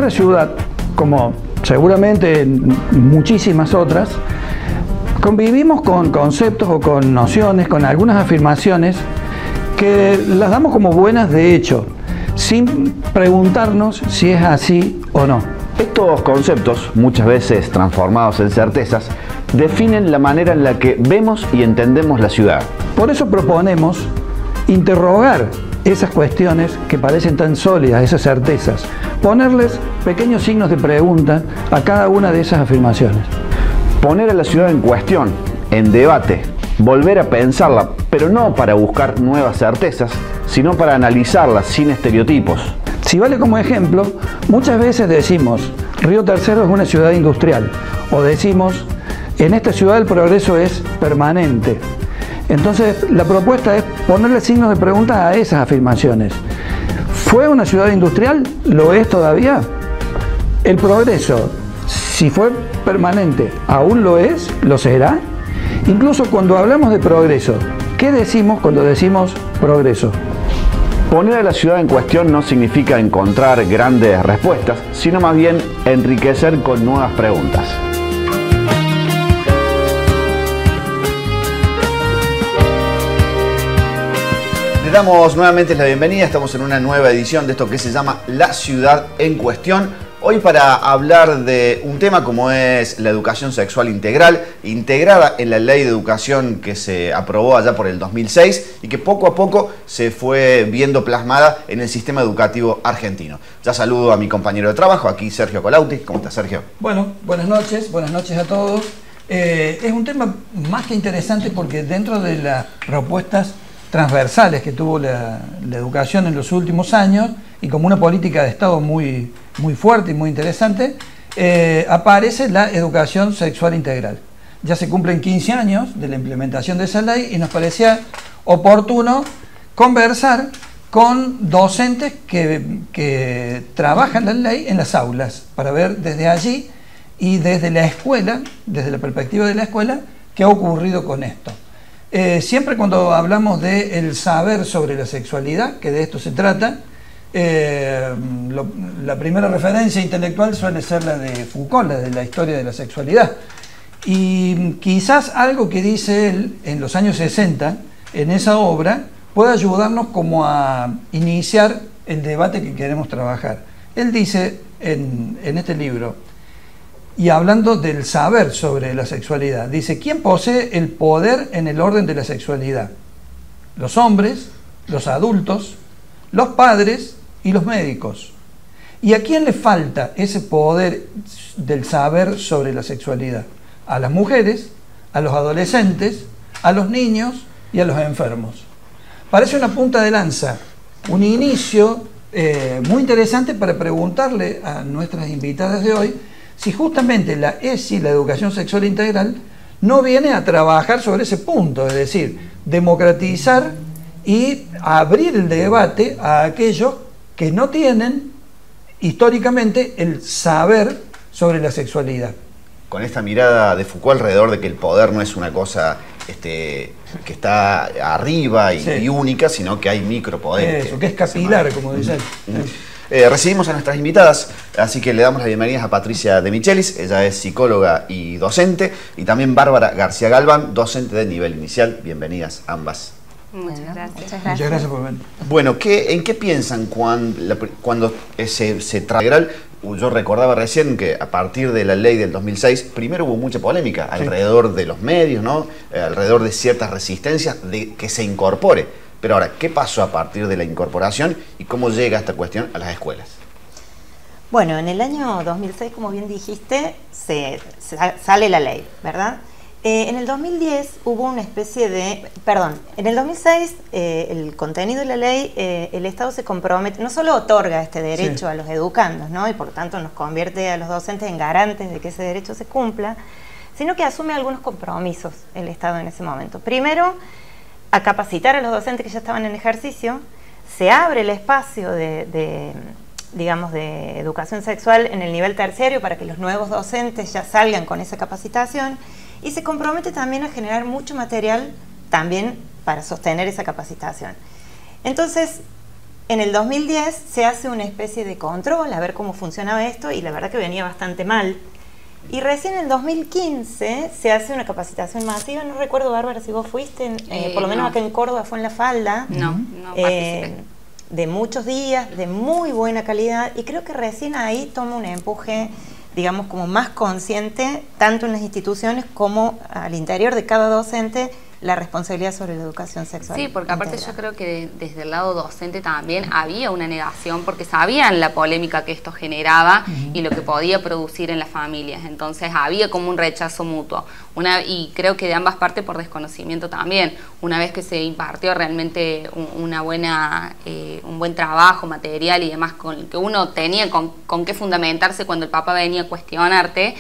nuestra ciudad, como seguramente en muchísimas otras, convivimos con conceptos o con nociones, con algunas afirmaciones que las damos como buenas de hecho, sin preguntarnos si es así o no. Estos conceptos, muchas veces transformados en certezas, definen la manera en la que vemos y entendemos la ciudad. Por eso proponemos interrogar esas cuestiones que parecen tan sólidas, esas certezas, ponerles pequeños signos de pregunta a cada una de esas afirmaciones. Poner a la ciudad en cuestión, en debate, volver a pensarla, pero no para buscar nuevas certezas, sino para analizarla sin estereotipos. Si vale como ejemplo, muchas veces decimos Río Tercero es una ciudad industrial, o decimos en esta ciudad el progreso es permanente. Entonces la propuesta es ponerle signos de pregunta a esas afirmaciones. ¿Fue una ciudad industrial? ¿Lo es todavía? ¿El progreso, si fue permanente, aún lo es? ¿Lo será? Incluso cuando hablamos de progreso, ¿qué decimos cuando decimos progreso? Poner a la ciudad en cuestión no significa encontrar grandes respuestas, sino más bien enriquecer con nuevas preguntas. Le damos nuevamente la bienvenida, estamos en una nueva edición de esto que se llama La Ciudad en Cuestión. Hoy para hablar de un tema como es la educación sexual integral, integrada en la Ley de Educación que se aprobó allá por el 2006 y que poco a poco se fue viendo plasmada en el sistema educativo argentino. Ya saludo a mi compañero de trabajo, aquí Sergio Colauti. ¿Cómo está, Sergio? Bueno, buenas noches a todos. Es un tema más que interesante porque dentro de las propuestas transversales que tuvo la educación en los últimos años y como una política de Estado muy fuerte y muy interesante, aparece la educación sexual integral. Ya se cumplen 15 años de la implementación de esa ley y nos parecía oportuno conversar con docentes que trabajan la ley en las aulas para ver desde allí y desde la escuela, desde la perspectiva de la escuela, qué ha ocurrido con esto. Siempre cuando hablamos del saber sobre la sexualidad, que de esto se trata, la primera referencia intelectual suele ser la de Foucault, la de la historia de la sexualidad. Y quizás algo que dice él en los años 60, en esa obra, pueda ayudarnos como a iniciar el debate que queremos trabajar. Él dice en este libro, y hablando del saber sobre la sexualidad, dice, ¿quién posee el poder en el orden de la sexualidad? Los hombres, los adultos, los padres y los médicos. ¿Y a quién le falta ese poder del saber sobre la sexualidad? A las mujeres, a los adolescentes, a los niños y a los enfermos. Parece una punta de lanza, un inicio muy interesante para preguntarle a nuestras invitadas de hoy si justamente la ESI, la educación sexual integral, no viene a trabajar sobre ese punto, es decir, democratizar y abrir el debate a aquellos que no tienen históricamente el saber sobre la sexualidad. Con esta mirada de Foucault alrededor de que el poder no es una cosa que está arriba y única, sino que hay micropoderes. Eso, que es capilar, como dicen. Recibimos a nuestras invitadas, así que le damos las bienvenidas a Patricia De Michelis, ella es psicóloga y docente, y también Bárbara García Galván, docente de nivel inicial. Bienvenidas ambas. Muchas gracias. Muchas gracias por venir. Bueno, ¿en qué piensan cuando se integral? Yo recordaba recién que a partir de la ley del 2006, primero hubo mucha polémica alrededor de los medios, ¿no? Alrededor de ciertas resistencias de que se incorpore. Pero ahora, ¿qué pasó a partir de la incorporación y cómo llega esta cuestión a las escuelas? Bueno, en el año 2006, como bien dijiste, sale la ley, ¿verdad? En el 2010 hubo una especie de... Perdón, en el 2006 el contenido de la ley, el Estado se compromete, no solo otorga este derecho a los educandos, ¿no? Y por tanto nos convierte a los docentes en garantes de que ese derecho se cumpla, sino que asume algunos compromisos el Estado en ese momento. Primero, a capacitar a los docentes que ya estaban en ejercicio, se abre el espacio digamos, de educación sexual en el nivel terciario para que los nuevos docentes ya salgan con esa capacitación y se compromete también a generar mucho material también para sostener esa capacitación. Entonces, En el 2010 se hace una especie de control a ver cómo funcionaba esto y la verdad que venía bastante mal. Y recién en el 2015 se hace una capacitación masiva, no recuerdo, Bárbara, si vos fuiste, por lo menos no. acá en Córdoba fue en La Falda. No participé. De muchos días, de muy buena calidad, y creo que recién ahí toma un empuje, digamos, como más consciente, tanto en las instituciones como al interior de cada docente, la responsabilidad sobre la educación sexual. Sí, porque aparte integral. yo creo que desde el lado docente también había una negación porque sabían la polémica que esto generaba y lo que podía producir en las familias. Entonces había como un rechazo mutuo. Y creo que de ambas partes por desconocimiento también. Una vez que se impartió realmente un buen trabajo material y demás, con que uno tenía con qué fundamentarse cuando el papá venía a cuestionarte,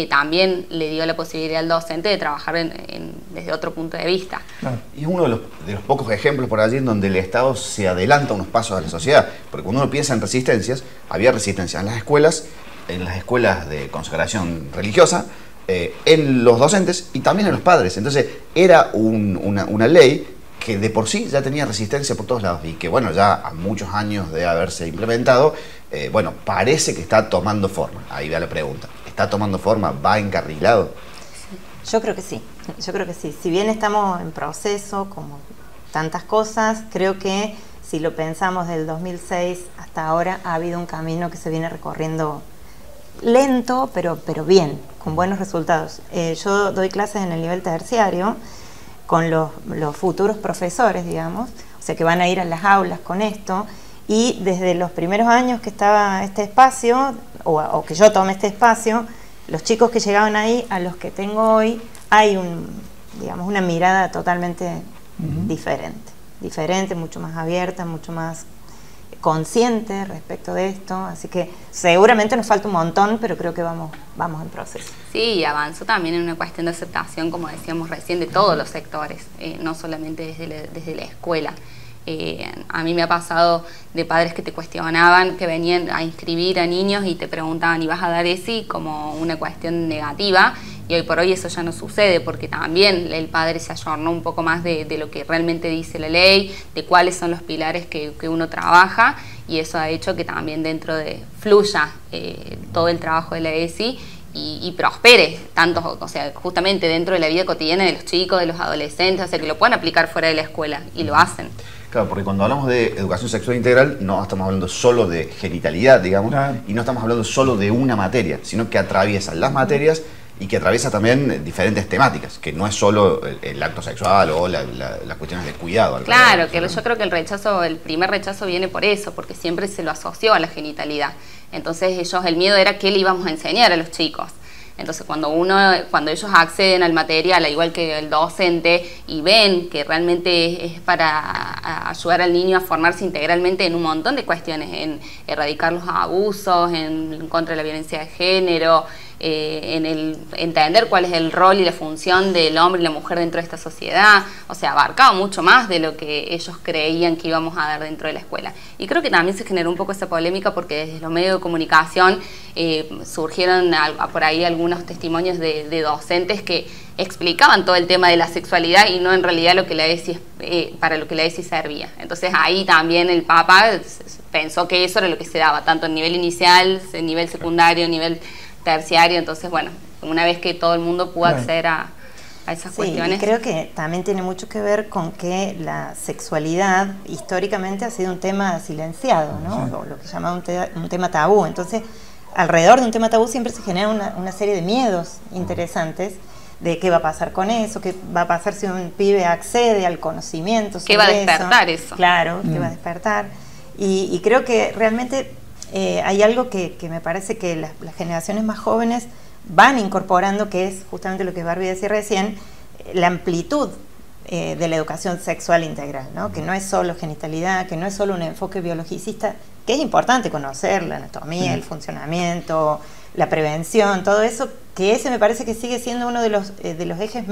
también le dio la posibilidad al docente de trabajar desde otro punto de vista. Claro. Y es uno de los pocos ejemplos por allí en donde el Estado se adelanta unos pasos a la sociedad. Porque cuando uno piensa en resistencias, había resistencia en las escuelas de consagración religiosa, en los docentes y también en los padres. Entonces era una ley que de por sí ya tenía resistencia por todos lados y que bueno, ya a muchos años de haberse implementado, bueno, parece que está tomando forma. Ahí va la pregunta. ¿Está tomando forma? ¿Va encarrilado? Yo creo que sí, yo creo que sí. Si bien estamos en proceso, como tantas cosas, creo que si lo pensamos del 2006 hasta ahora, ha habido un camino que se viene recorriendo lento, pero bien, con buenos resultados. Yo doy clases en el nivel terciario con los futuros profesores, digamos, o sea que van a ir a las aulas con esto, y desde los primeros años que estaba este espacio, o que yo tomé este espacio, los chicos que llegaban ahí a los que tengo hoy, hay una mirada totalmente diferente, mucho más abierta, mucho más consciente respecto de esto, así que seguramente nos falta un montón, pero creo que vamos en proceso. Sí, avanzó también en una cuestión de aceptación, como decíamos recién, de todos los sectores, no solamente desde la escuela. A mí me ha pasado de padres que te cuestionaban, que venían a inscribir a niños y te preguntaban, ¿y vas a dar ESI? Como una cuestión negativa, y hoy por hoy eso ya no sucede, porque también el padre se ayornó un poco más de lo que realmente dice la ley, de cuáles son los pilares que uno trabaja, y eso ha hecho que también dentro de fluya todo el trabajo de la ESI y prospere, tanto, o sea, justamente dentro de la vida cotidiana de los chicos, de los adolescentes, o sea, que lo puedan aplicar fuera de la escuela, y lo hacen. Claro, porque cuando hablamos de educación sexual integral no estamos hablando solo de genitalidad, digamos, y no estamos hablando solo de una materia, sino que atraviesa las materias y que atraviesa también diferentes temáticas, que no es solo el acto sexual o las cuestiones de cuidado. Claro, que yo creo que el primer rechazo viene por eso, porque siempre se lo asoció a la genitalidad. Entonces el miedo era qué le íbamos a enseñar a los chicos. Entonces cuando ellos acceden al material, al igual que el docente, y ven que realmente es para ayudar al niño a formarse integralmente en un montón de cuestiones, en erradicar los abusos, en contra de la violencia de género, en el entender cuál es el rol y la función del hombre y la mujer dentro de esta sociedad, o sea, abarcaba mucho más de lo que ellos creían que íbamos a dar dentro de la escuela. Y creo que también se generó un poco esa polémica porque desde los medios de comunicación surgieron por ahí algunos testimonios de docentes que explicaban todo el tema de la sexualidad y no en realidad lo que la ESI, para lo que la ESI servía. Entonces ahí también el Papa pensó que eso era lo que se daba, tanto en nivel inicial, en nivel secundario, en nivel terciario. Entonces, bueno, una vez que todo el mundo pudo acceder a esas cuestiones. Y creo que también tiene mucho que ver con que la sexualidad históricamente ha sido un tema silenciado, ¿no? Sí. O lo que se llama un tema tabú. Entonces, alrededor de un tema tabú siempre se genera una serie de miedos interesantes de qué va a pasar con eso, qué va a pasar si un pibe accede al conocimiento sobre ¿qué va a despertar eso? Claro, qué va a despertar. Y creo que realmente hay algo que me parece que las generaciones más jóvenes van incorporando, que es justamente lo que Barbie decía recién, la amplitud de la educación sexual integral, ¿no? Que no es solo genitalidad, que no es solo un enfoque biologicista, que es importante conocer la anatomía, el funcionamiento, la prevención, todo eso, que ese me parece que sigue siendo uno de los ejes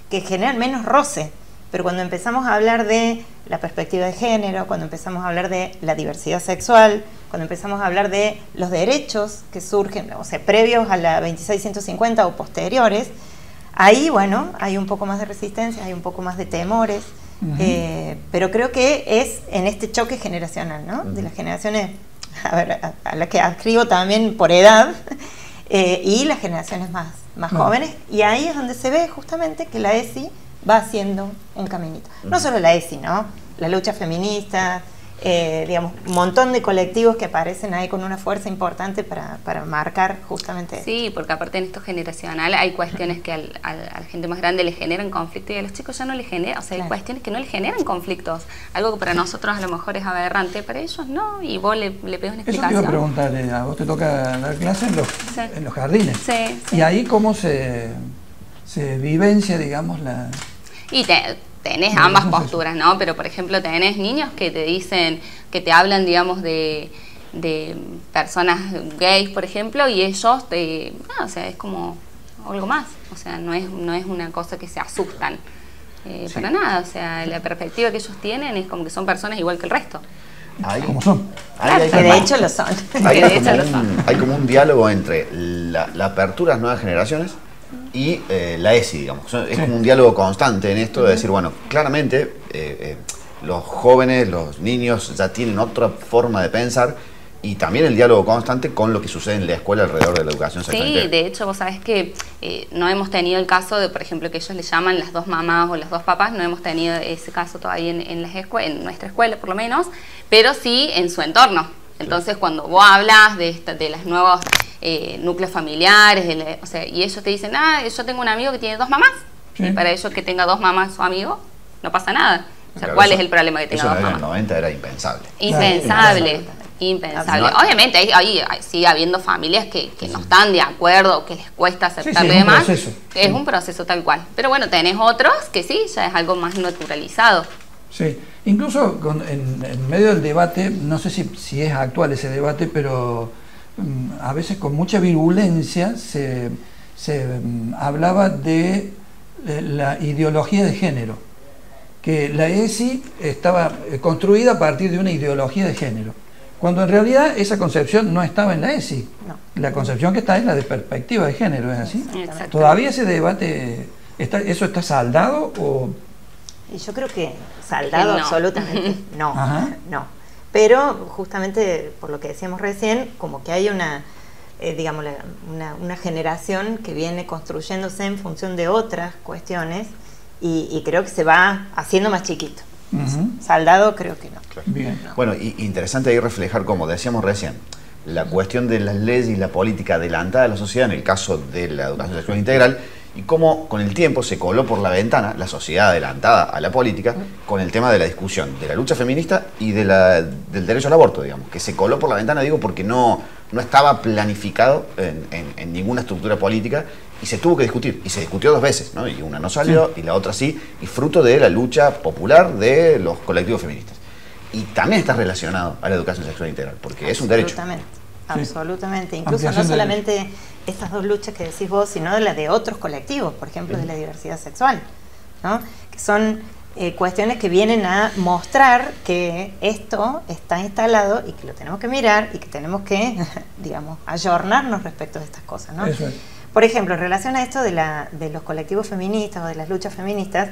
que generan menos roce. Pero cuando empezamos a hablar de la perspectiva de género, cuando empezamos a hablar de la diversidad sexual, cuando empezamos a hablar de los derechos que surgen, o sea, previos a la 2650 o posteriores, ahí, bueno, hay un poco más de resistencia, hay un poco más de temores, Pero creo que es en este choque generacional, ¿no? De las generaciones, a ver, a las que adscribo también por edad, y las generaciones más jóvenes, y ahí es donde se ve justamente que la ESI va haciendo un caminito. No solo la ESI, ¿no? La lucha feminista, digamos, un montón de colectivos que aparecen ahí con una fuerza importante para marcar justamente esto. Sí, porque aparte en esto generacional hay cuestiones que a la gente más grande le generan conflicto y a los chicos ya no les genera, o sea, hay cuestiones que no les generan conflictos. Algo que para nosotros a lo mejor es aberrante, para ellos no, y vos le pedís una explicación. Eso te iba a preguntar, a vos te toca dar clase en los jardines. Sí. ¿Y ahí cómo se vivencia, digamos, la... Y tenés ambas posturas, ¿no? Pero, por ejemplo, tenés niños que te dicen, que te hablan, digamos, de personas gays, por ejemplo, y ellos, o sea, es como algo más. O sea, no es una cosa que se asustan. Para nada. O sea, la perspectiva que ellos tienen es como que son personas igual que el resto. Como son. Que de hecho lo son. Hay como un diálogo entre la apertura a las nuevas generaciones y la ESI, digamos. Es como un diálogo constante en esto de decir, bueno, claramente los jóvenes, los niños ya tienen otra forma de pensar, y también el diálogo constante con lo que sucede en la escuela alrededor de la educación sexual. Sí, de hecho, vos sabés que no hemos tenido el caso de, por ejemplo, que ellos le llaman las dos mamás o los dos papás, no hemos tenido ese caso todavía en nuestra escuela, por lo menos, pero sí en su entorno. Entonces, cuando vos hablas de los nuevos núcleos familiares, o sea, y ellos te dicen, yo tengo un amigo que tiene dos mamás, y para ellos que tenga dos mamás su amigo, no pasa nada. O sea, claro, ¿cuál es el problema que tenga dos mamás? En el 90 era impensable. Impensable. Impensable. Obviamente ahí sigue habiendo familias que no están de acuerdo, que les cuesta aceptarlo y demás. Es un proceso tal cual. Pero bueno, tenés otros que sí, ya es algo más naturalizado. Sí, incluso en medio del debate, no sé si es actual ese debate, pero a veces con mucha virulencia se hablaba de la ideología de género, que la ESI estaba construida a partir de una ideología de género, cuando en realidad esa concepción no estaba en la ESI. No. La concepción que está es la de perspectiva de género, ¿es así? ¿Todavía ese debate, eso está saldado o...? Y yo creo que saldado absolutamente no. Pero justamente por lo que decíamos recién, como que hay una generación que viene construyéndose en función de otras cuestiones y creo que se va haciendo más chiquito. Saldado creo que no. Claro. Bien. Bueno, y interesante ahí reflejar, como decíamos recién, la cuestión de las leyes y la política adelantada de la sociedad en el caso de la educación sexual integral, y cómo con el tiempo se coló por la ventana la sociedad adelantada a la política con el tema de la discusión de la lucha feminista y del derecho al aborto, digamos, que se coló por la ventana, digo, porque no estaba planificado en ninguna estructura política, y se tuvo que discutir, y se discutió dos veces, ¿no? Y una no salió, y la otra sí, y fruto de la lucha popular de los colectivos feministas. Y también está relacionado a la educación sexual integral, porque es un derecho. Absolutamente. Incluso no solamente estas dos luchas que decís vos, sino de las de otros colectivos, por ejemplo, de la diversidad sexual, ¿no? Que son cuestiones que vienen a mostrar que esto está instalado y que lo tenemos que mirar y que tenemos que, digamos, ayornarnos respecto de estas cosas, ¿no? Eso es. Por ejemplo, en relación a esto de los colectivos feministas o de las luchas feministas,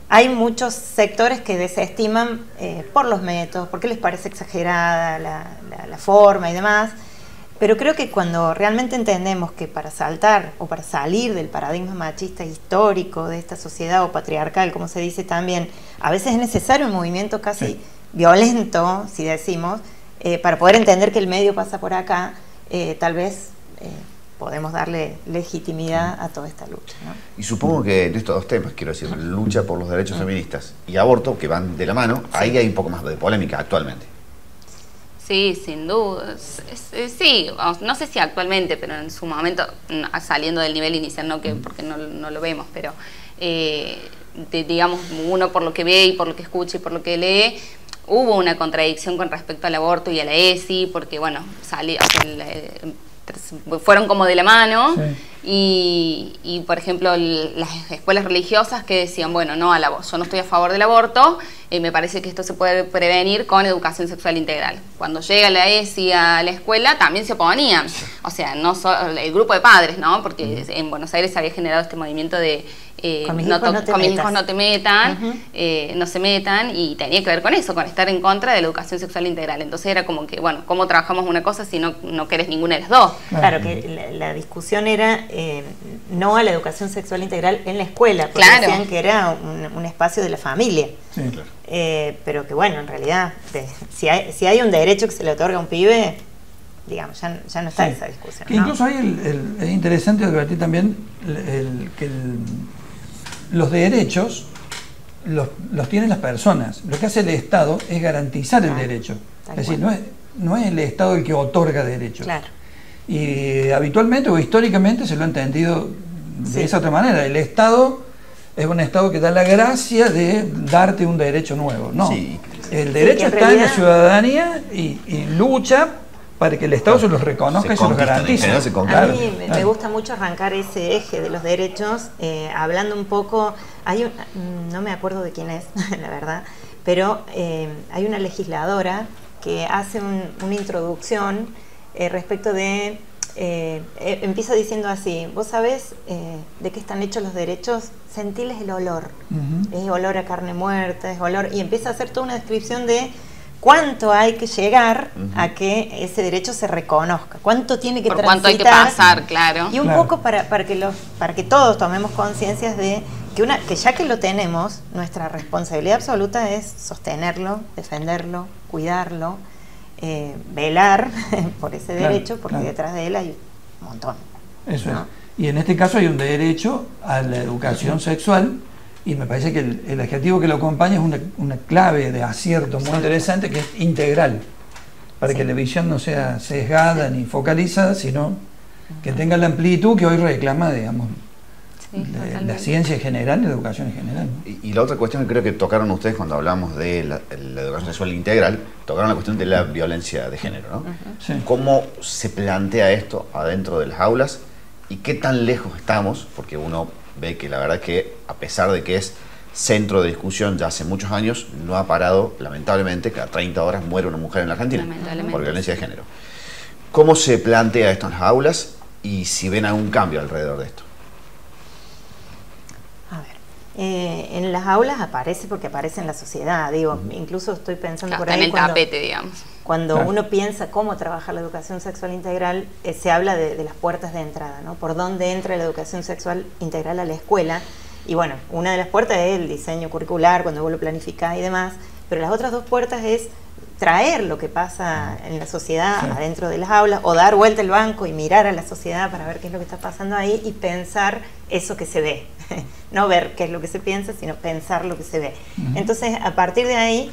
hay muchos sectores que desestiman por los métodos, porque les parece exagerada la forma y demás. Pero creo que cuando realmente entendemos que para saltar o para salir del paradigma machista histórico de esta sociedad o patriarcal, como se dice también, a veces es necesario un movimiento casi violento, si decimos, para poder entender que el medio pasa por acá, tal vez podemos darle legitimidad a toda esta lucha, ¿no? Y supongo que en estos dos temas, quiero decir, lucha por los derechos feministas y aborto, que van de la mano, ahí hay un poco más de polémica actualmente. Sí, sin duda. Sí, no sé si actualmente, pero en su momento, saliendo del nivel inicial, porque no lo vemos, pero digamos, uno por lo que ve y por lo que escucha y por lo que lee, hubo una contradicción con respecto al aborto y a la ESI, porque bueno, fueron como de la mano, Y por ejemplo, las escuelas religiosas que decían, bueno, no al aborto, yo no estoy a favor del aborto, me parece que esto se puede prevenir con educación sexual integral. Cuando llega la ESI a la escuela también se oponían, o sea, no solo el grupo de padres, ¿no? Porque en Buenos Aires se había generado este movimiento de con mis hijos no te metan, no se metan, y tenía que ver con eso, con estar en contra de la educación sexual integral. Entonces era como que, bueno, ¿cómo trabajamos una cosa si no querés ninguna de las dos? Claro, que la discusión era no a la educación sexual integral en la escuela, porque claro, decían que era un espacio de la familia. Sí, claro. Pero que bueno, en realidad, si hay un derecho que se le otorga a un pibe, digamos, ya no está esa discusión, que ¿no? incluso hay es interesante advertir también que los derechos los tienen las personas. Lo que hace el Estado es garantizar el derecho. Es decir, no es el Estado el que otorga derechos. Claro. Y habitualmente o históricamente se lo ha entendido de esa otra manera. El Estado es un Estado que da la gracia de darte un derecho nuevo. No, el derecho está en la ciudadanía y lucha para que el Estado se los reconozca y se los garantice. A mí me gusta mucho arrancar ese eje de los derechos, hablando un poco, no me acuerdo de quién es, la verdad, pero hay una legisladora que hace una introducción respecto de, empieza diciendo así, vos sabés de qué están hechos los derechos, sentirles el olor, es olor a carne muerta, es olor, y empieza a hacer toda una descripción de cuánto hay que llegar a que ese derecho se reconozca, cuánto tiene que por transitar, cuánto hay que pasar, claro. Y un poco para que todos tomemos conciencia de que ya que lo tenemos, nuestra responsabilidad absoluta es sostenerlo, defenderlo, cuidarlo, velar por ese derecho, porque detrás de él hay un montón. Eso es. Y en este caso hay un derecho a la educación sexual. Y me parece que el adjetivo que lo acompaña es una clave de acierto muy interesante, que es integral, para que la visión no sea sesgada ni focalizada, sino que tenga la amplitud que hoy reclama, digamos, la ciencia en general y la educación en general, ¿no? Y la otra cuestión que creo que tocaron ustedes cuando hablamos de la educación sexual integral, tocaron la cuestión de la violencia de género, ¿no? Sí. ¿Cómo se plantea esto adentro de las aulas y qué tan lejos estamos? Porque uno ve que la verdad que, a pesar de que es centro de discusión ya hace muchos años, no ha parado, lamentablemente, cada 30 horas muere una mujer en la Argentina por violencia de género. ¿Cómo se plantea esto en las aulas y si ven algún cambio alrededor de esto? A ver, en las aulas aparece porque aparece en la sociedad, digo, incluso estoy pensando por ahí en el tapete, digamos. Cuando uno piensa cómo trabajar la educación sexual integral, se habla de las puertas de entrada, ¿no? Por dónde entra la educación sexual integral a la escuela. Y bueno, una de las puertas es el diseño curricular, cuando vos lo planificás y demás, pero las otras dos puertas es traer lo que pasa en la sociedad adentro de las aulas, o dar vuelta el banco y mirar a la sociedad para ver qué es lo que está pasando ahí y pensar eso que se ve. No ver qué es lo que se piensa, sino pensar lo que se ve. Entonces, a partir de ahí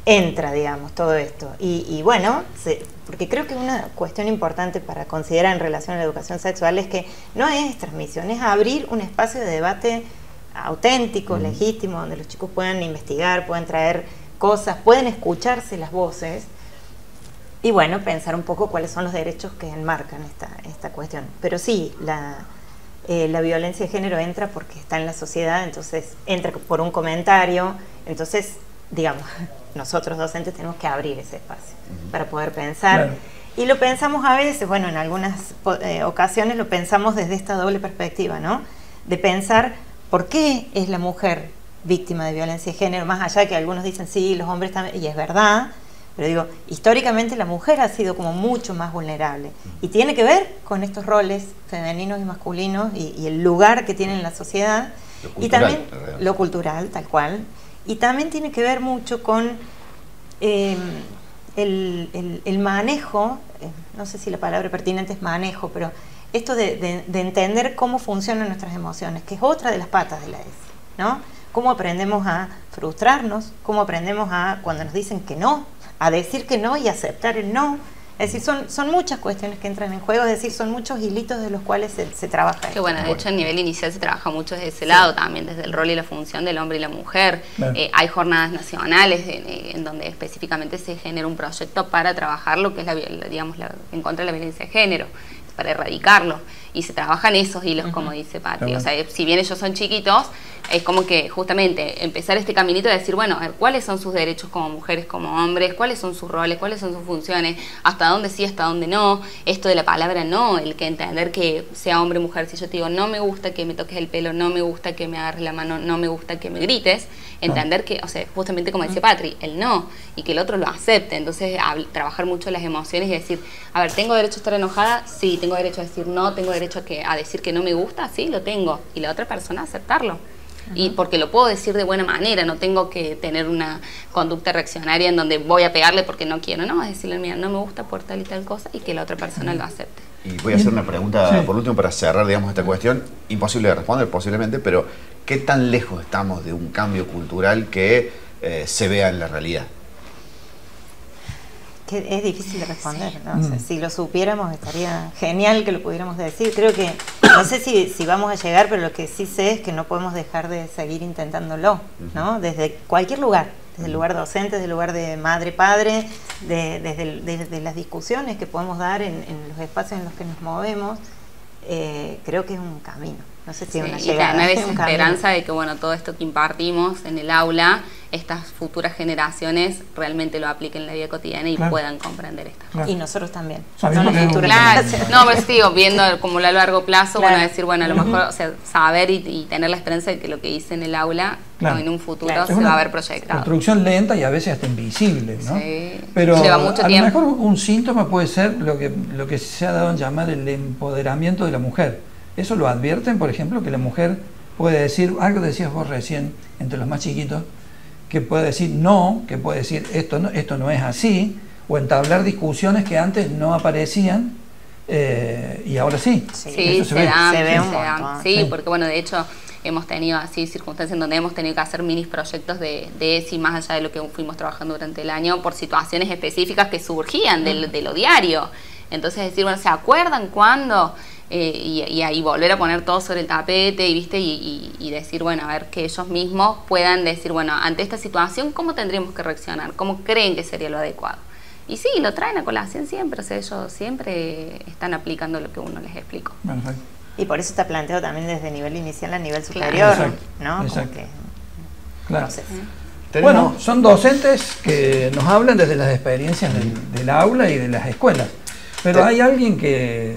entra, digamos, todo esto. Y bueno, porque creo que una cuestión importante para considerar en relación a la educación sexual es que no es transmisión, es abrir un espacio de debate auténtico, legítimo, donde los chicos puedan investigar, puedan traer cosas, pueden escucharse las voces y bueno, pensar un poco cuáles son los derechos que enmarcan esta cuestión. Pero sí, la violencia de género entra porque está en la sociedad, entonces entra por un comentario, entonces, digamos, nosotros docentes tenemos que abrir ese espacio para poder pensar. Claro. Y lo pensamos a veces, bueno, en algunas ocasiones lo pensamos desde esta doble perspectiva, ¿no? De pensar por qué es la mujer víctima de violencia de género, más allá de que algunos dicen sí, los hombres también, y es verdad, pero digo, históricamente la mujer ha sido como mucho más vulnerable y tiene que ver con estos roles femeninos y masculinos y el lugar que tiene en la sociedad y también lo cultural, tal cual, y también tiene que ver mucho con el manejo, no sé si la palabra pertinente es manejo, pero esto de entender cómo funcionan nuestras emociones, que es otra de las patas de la ESI, ¿no? Cómo aprendemos a frustrarnos, cómo aprendemos a, cuando nos dicen que no, a decir que no y aceptar el no. Es decir, son muchas cuestiones que entran en juego, es decir, son muchos hilitos de los cuales se trabaja. Que bueno, de hecho a nivel inicial se trabaja mucho desde ese lado también, desde el rol y la función del hombre y la mujer. Claro. Hay jornadas nacionales en donde específicamente se genera un proyecto para trabajar lo que es digamos, en contra de la violencia de género. para erradicarlo. Y se trabajan esos hilos, como dice Patri. O sea, si bien ellos son chiquitos, es como que justamente empezar este caminito de decir, bueno, a ver, ¿cuáles son sus derechos como mujeres, como hombres? ¿Cuáles son sus roles? ¿Cuáles son sus funciones? ¿Hasta dónde sí, hasta dónde no? Esto de la palabra no, el que entender que sea hombre o mujer. Si yo te digo, no me gusta que me toques el pelo, no me gusta que me agarres la mano, no me gusta que me grites, entender que, o sea, justamente como decía Patri, el no, y que el otro lo acepte. Entonces, trabajar mucho las emociones y decir, a ver, ¿tengo derecho a estar enojada? Sí. ¿Tengo derecho a decir no? ¿Tengo derecho a decir que no me gusta? Sí, lo tengo. Y la otra persona aceptarlo. Y porque lo puedo decir de buena manera, no tengo que tener una conducta reaccionaria en donde voy a pegarle porque no quiero, no, es decirle, mira, no me gusta por tal y tal cosa, y que la otra persona lo acepte. Y voy a hacer una pregunta por último para cerrar, digamos, esta cuestión, imposible de responder posiblemente, pero ¿qué tan lejos estamos de un cambio cultural que se vea en la realidad? Que es difícil de responder, ¿no? O sea, si lo supiéramos estaría genial que lo pudiéramos decir. Creo que, no sé si vamos a llegar, pero lo que sí sé es que no podemos dejar de seguir intentándolo, ¿no? Desde cualquier lugar, desde el lugar docente, desde el lugar de madre-padre, desde las discusiones que podemos dar en los espacios en los que nos movemos, creo que es un camino. No sé si una llegada. Y tener esa esperanza de que, bueno, todo esto que impartimos en el aula, estas futuras generaciones realmente lo apliquen en la vida cotidiana y puedan comprender estas cosas. Y nosotros también. No, pero digo, viendo como a largo plazo, bueno, decir, bueno, a lo mejor, o sea, saber y tener la esperanza de que lo que hice en el aula, en un futuro se va a ver proyectado. Construcción lenta y a veces hasta invisible, ¿no? Sí. Pero lleva mucho tiempo. A lo mejor un síntoma puede ser lo que se ha dado en llamar el empoderamiento de la mujer. ¿Eso lo advierten, por ejemplo, que la mujer puede decir, algo decías vos recién, entre los más chiquitos, que puede decir no, que puede decir esto no es así, o entablar discusiones que antes no aparecían y ahora sí? Sí, eso se ve un montón. Sí, porque bueno, de hecho hemos tenido así circunstancias en donde hemos tenido que hacer mini proyectos de ESI más allá de lo que fuimos trabajando durante el año por situaciones específicas que surgían de lo diario. Entonces decir, bueno, ¿se acuerdan cuándo? Y ahí volver a poner todo sobre el tapete y decir, bueno, a ver, que ellos mismos puedan decir, bueno, ante esta situación, ¿cómo tendríamos que reaccionar? ¿Cómo creen que sería lo adecuado? Y sí, lo traen a colación siempre, o sea, ellos siempre están aplicando lo que uno les explicó. Perfecto. Y por eso está planteado también desde nivel inicial a nivel superior, ¿no? Exacto. Claro. Bueno, son docentes que nos hablan desde las experiencias del aula y de las escuelas, pero hay alguien que...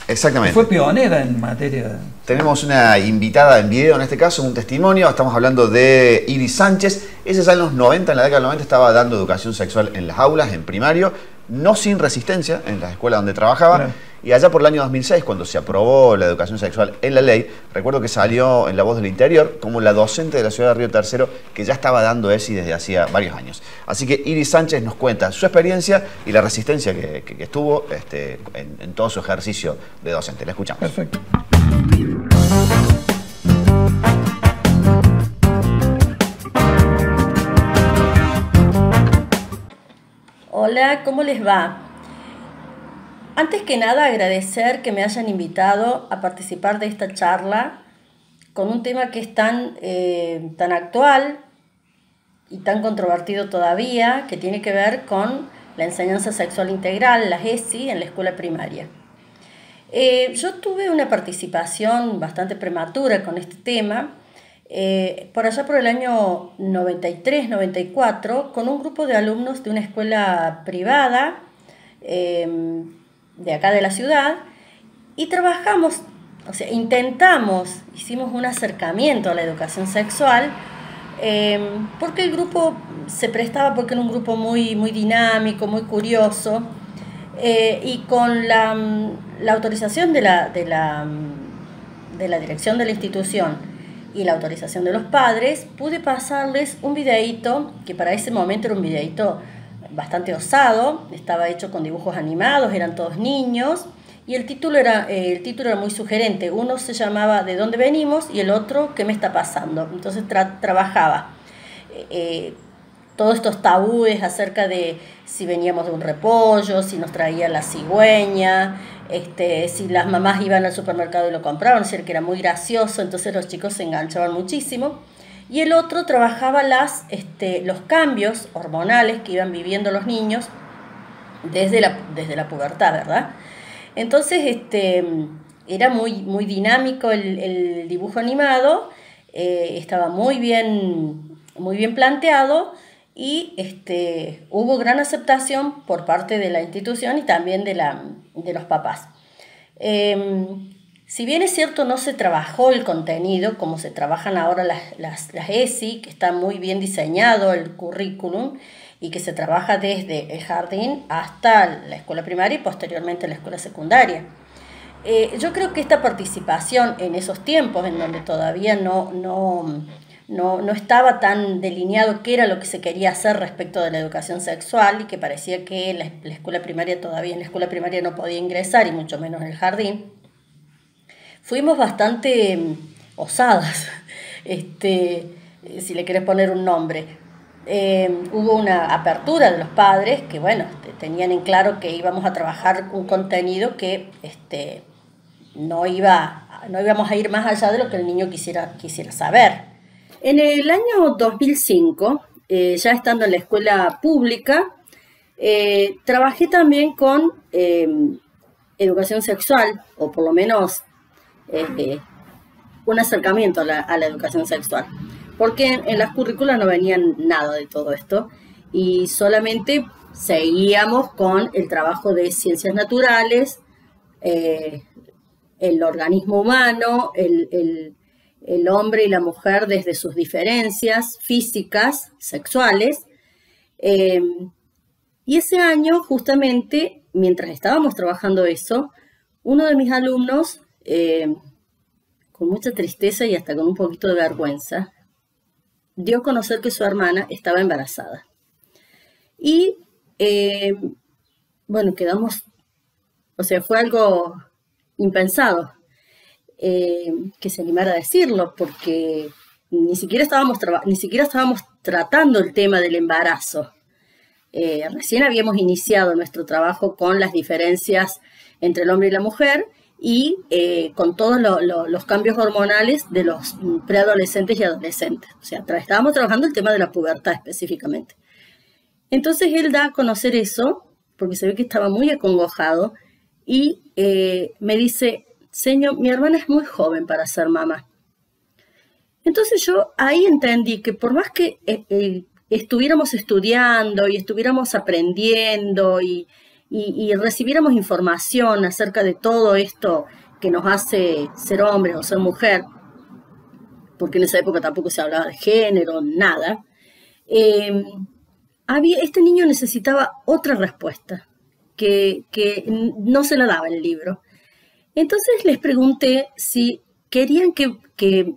Exactamente. Fue pionera en materia. Tenemos una invitada en video, en este caso, un testimonio. Estamos hablando de Iris Sánchez. Ella ya en los 90, en la década del 90, estaba dando educación sexual en las aulas, en primario, no sin resistencia, en la escuela donde trabajaba. Claro. Y allá por el año 2006, cuando se aprobó la educación sexual en la ley, recuerdo que salió en La Voz del Interior como la docente de la ciudad de Río Tercero que ya estaba dando ESI desde hacía varios años. Así que Iris Sánchez nos cuenta su experiencia y la resistencia que estuvo en todo su ejercicio de docente. La escuchamos. Perfecto. Hola, ¿cómo les va? Antes que nada, agradecer que me hayan invitado a participar de esta charla con un tema que es tan actual y tan controvertido todavía, que tiene que ver con la enseñanza sexual integral, las ESI, en la escuela primaria. Yo tuve una participación bastante prematura con este tema, por allá por el año 93-94, con un grupo de alumnos de una escuela privada, de acá de la ciudad, y trabajamos, o sea, hicimos un acercamiento a la educación sexual, porque el grupo se prestaba, porque era un grupo muy, muy dinámico, muy curioso, y con la autorización de la dirección de la institución y la autorización de los padres, pude pasarles un videíto, que para ese momento era un videíto bastante osado, estaba hecho con dibujos animados, eran todos niños, y el título era muy sugerente. Uno se llamaba ¿De dónde venimos? Y el otro ¿Qué me está pasando? Entonces trabajaba todos estos tabúes acerca de si veníamos de un repollo, si nos traía la cigüeña, si las mamás iban al supermercado y lo compraban, es decir, que era muy gracioso, entonces los chicos se enganchaban muchísimo. Y el otro trabajaba los cambios hormonales que iban viviendo los niños desde la pubertad, ¿verdad? Entonces, era muy dinámico el dibujo animado, estaba muy bien planteado y hubo gran aceptación por parte de la institución y también de los papás. Si bien es cierto, no se trabajó el contenido como se trabajan ahora las ESI, que está muy bien diseñado el currículum y que se trabaja desde el jardín hasta la escuela primaria y posteriormente la escuela secundaria. Yo creo que esta participación en esos tiempos en donde todavía no estaba tan delineado qué era lo que se quería hacer respecto de la educación sexual y que parecía que la escuela primaria todavía en la escuela primaria no podía ingresar y mucho menos en el jardín, fuimos bastante osadas, si le querés poner un nombre. Hubo una apertura de los padres que, bueno, tenían en claro que íbamos a trabajar un contenido que no íbamos a ir más allá de lo que el niño quisiera saber. En el año 2005, ya estando en la escuela pública, trabajé también con educación sexual, o por lo menos un acercamiento a la educación sexual, porque en las currículas no venían nada de todo esto y solamente seguíamos con el trabajo de ciencias naturales, el organismo humano, el hombre y la mujer desde sus diferencias físicas, sexuales. Y ese año, justamente, mientras estábamos trabajando eso, uno de mis alumnos, con mucha tristeza y hasta con un poquito de vergüenza, dio a conocer que su hermana estaba embarazada. Y, bueno, quedamos, o sea, fue algo impensado que se animara a decirlo, porque ni siquiera estábamos tratando el tema del embarazo. Recién habíamos iniciado nuestro trabajo con las diferencias entre el hombre y la mujer y con todos los cambios hormonales de los preadolescentes y adolescentes. O sea, estábamos trabajando el tema de la pubertad específicamente. Entonces él da a conocer eso, porque se ve que estaba muy acongojado, y me dice: señor, mi hermana es muy joven para ser mamá. Entonces yo ahí entendí que por más que estuviéramos estudiando y estuviéramos aprendiendo y recibiéramos información acerca de todo esto que nos hace ser hombre o ser mujer, porque en esa época tampoco se hablaba de género, nada, este niño necesitaba otra respuesta que no se la daba el libro. Entonces les pregunté si querían que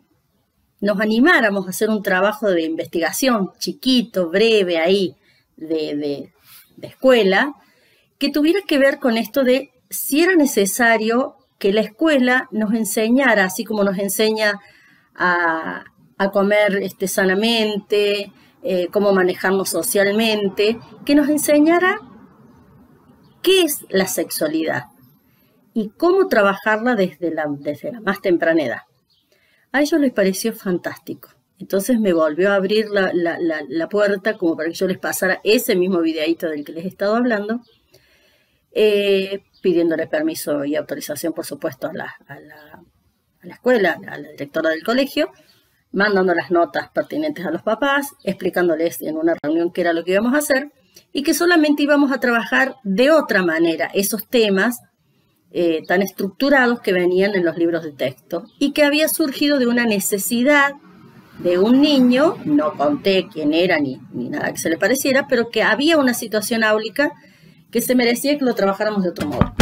nos animáramos a hacer un trabajo de investigación chiquito, breve, ahí, de escuela, que tuviera que ver con esto de si era necesario que la escuela nos enseñara, así como nos enseña a comer sanamente, cómo manejarnos socialmente, que nos enseñara qué es la sexualidad y cómo trabajarla desde la más temprana edad. A ellos les pareció fantástico. Entonces me volvió a abrir la puerta como para que yo les pasara ese mismo videíto del que les he estado hablando, pidiéndole permiso y autorización, por supuesto, a la escuela, a la directora del colegio, mandando las notas pertinentes a los papás, explicándoles en una reunión qué era lo que íbamos a hacer y que solamente íbamos a trabajar de otra manera esos temas tan estructurados que venían en los libros de texto y que había surgido de una necesidad de un niño, no conté quién era ni nada que se le pareciera, pero que había una situación áulica que se merecía que lo trabajáramos de otro modo.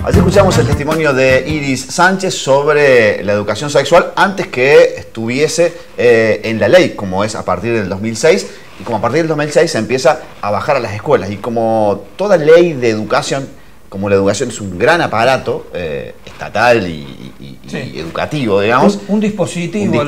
Así escuchamos el testimonio de Iris Sánchez sobre la educación sexual antes que estuviese en la ley, como es a partir del 2006, y como a partir del 2006 se empieza a bajar a las escuelas. Y como toda ley de educación, como la educación es un gran aparato estatal y educativo, digamos. Un dispositivo.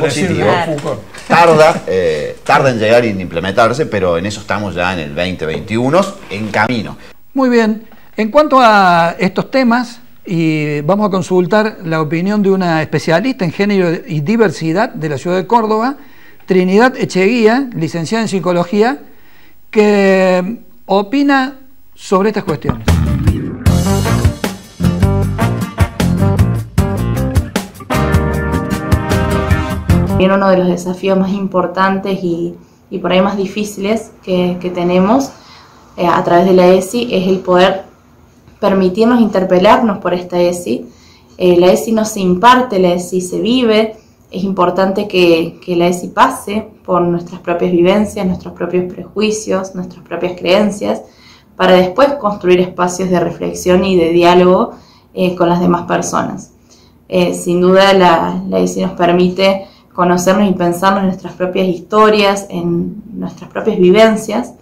Tarda en llegar y en implementarse, pero en eso estamos ya en el 2021, en camino. Muy bien. En cuanto a estos temas, y vamos a consultar la opinión de una especialista en género y diversidad de la ciudad de Córdoba, Trinidad Echeguía, licenciada en Psicología, que opina sobre estas cuestiones. Uno de los desafíos más importantes y por ahí más difíciles que tenemos a través de la ESI es el poder permitirnos interpelarnos por esta ESI. La ESI no se imparte, la ESI se vive. Es importante que la ESI pase por nuestras propias vivencias, nuestros propios prejuicios, nuestras propias creencias, para después construir espacios de reflexión y de diálogo con las demás personas. Sin duda la ESI nos permite conocernos y pensarnos en nuestras propias historias, en nuestras propias vivencias,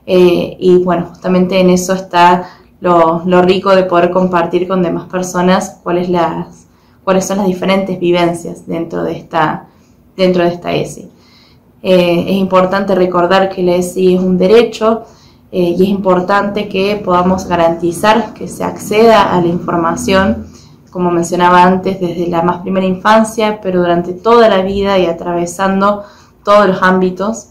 y bueno, justamente en eso está lo rico de poder compartir con demás personas cuáles son las diferentes vivencias dentro de esta ESI. Es importante recordar que la ESI es un derecho y es importante que podamos garantizar que se acceda a la información, como mencionaba antes, desde la más primera infancia, pero durante toda la vida y atravesando todos los ámbitos,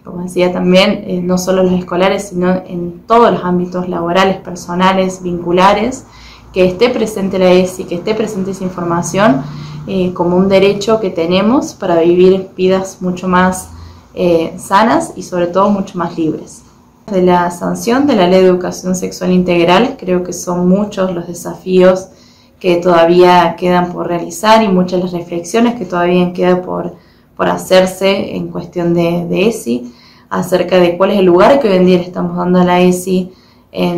como decía también, no solo los escolares, sino en todos los ámbitos laborales, personales, vinculares, que esté presente la ESI, que esté presente esa información como un derecho que tenemos para vivir vidas mucho más sanas y sobre todo mucho más libres. De la sanción de la Ley de Educación Sexual Integral, creo que son muchos los desafíos que todavía quedan por realizar y muchas las reflexiones que todavía quedan por hacerse en cuestión de ESI, acerca de cuál es el lugar que hoy en día le estamos dando a la ESI,